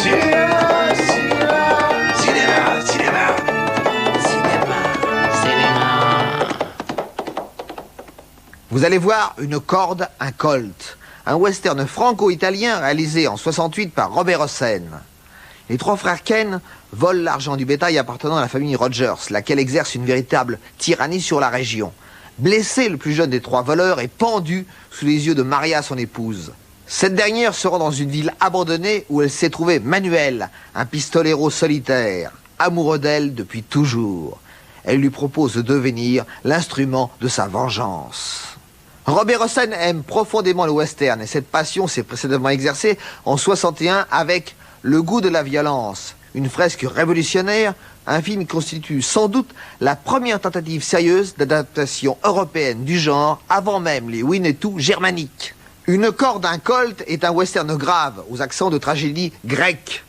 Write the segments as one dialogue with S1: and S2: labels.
S1: Cinéma, cinéma, cinéma, cinéma, cinéma.
S2: Vous allez voir Une corde, un colt, un western franco-italien réalisé en 68 par Robert Hossein. Les trois frères Ken volent l'argent du bétail appartenant à la famille Rogers, laquelle exerce une véritable tyrannie sur la région. Blessé, le plus jeune des trois voleurs est pendu sous les yeux de Maria, son épouse. Cette dernière se rend dans une ville abandonnée où elle s'est trouvée Manuel, un pistolero solitaire, amoureux d'elle depuis toujours. Elle lui propose de devenir l'instrument de sa vengeance. Robert Hossein aime profondément le western et cette passion s'est précédemment exercée en 61 avec Le goût de la violence, une fresque révolutionnaire, un film qui constitue sans doute la première tentative sérieuse d'adaptation européenne du genre avant même les Winnetou germaniques. Une corde, un colt est un western grave aux accents de tragédie grecque.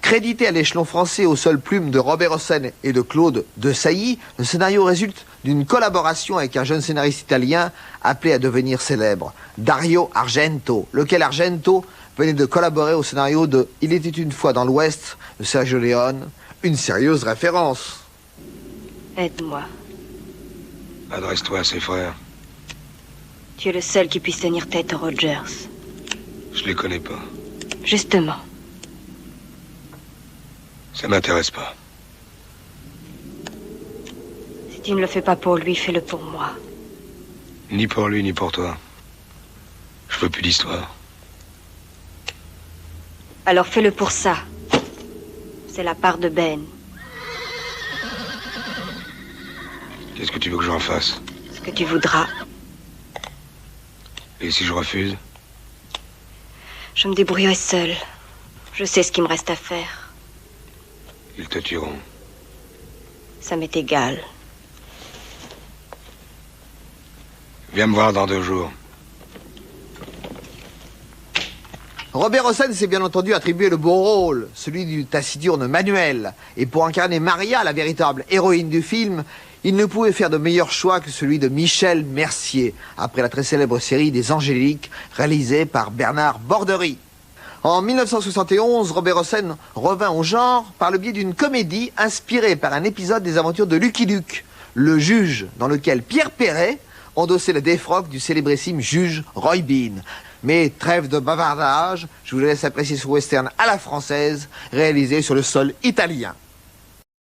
S2: Crédité à l'échelon français aux seules plumes de Robert Hossein et de Claude de Sailly, le scénario résulte d'une collaboration avec un jeune scénariste italien appelé à devenir célèbre, Dario Argento, lequel Argento venait de collaborer au scénario de Il était une fois dans l'Ouest de Sergio Leone, une sérieuse référence.
S3: Aide-moi.
S1: Adresse-toi à ses frères.
S3: Tu es le seul qui puisse tenir tête aux Rogers.
S1: Je les connais pas.
S3: Justement.
S1: Ça m'intéresse pas.
S3: Si tu ne le fais pas pour lui, fais-le pour moi.
S1: Ni pour lui, ni pour toi. Je veux plus d'histoire.
S3: Alors fais-le pour ça. C'est la part de Ben.
S1: Qu'est-ce que tu veux que j'en fasse?
S3: Ce que tu voudras.
S1: Et si je refuse?
S3: Je me débrouillerai seule. Je sais ce qu'il me reste à faire.
S1: Ils te tueront.
S3: Ça m'est égal.
S1: Viens me voir dans 2 jours.
S2: Robert Hossein s'est bien entendu attribué le beau rôle, celui du taciturne Manuel. Et pour incarner Maria, la véritable héroïne du film, il ne pouvait faire de meilleur choix que celui de Michel Mercier, après la très célèbre série des Angéliques, réalisée par Bernard Borderie. En 1971, Robert Hossein revint au genre par le biais d'une comédie inspirée par un épisode des aventures de Lucky Luke, le juge, dans lequel Pierre Perret endossait le défroque du célébrissime juge Roy Bean. Mais trêve de bavardage, je vous laisse apprécier ce western à la française, réalisé sur le sol italien.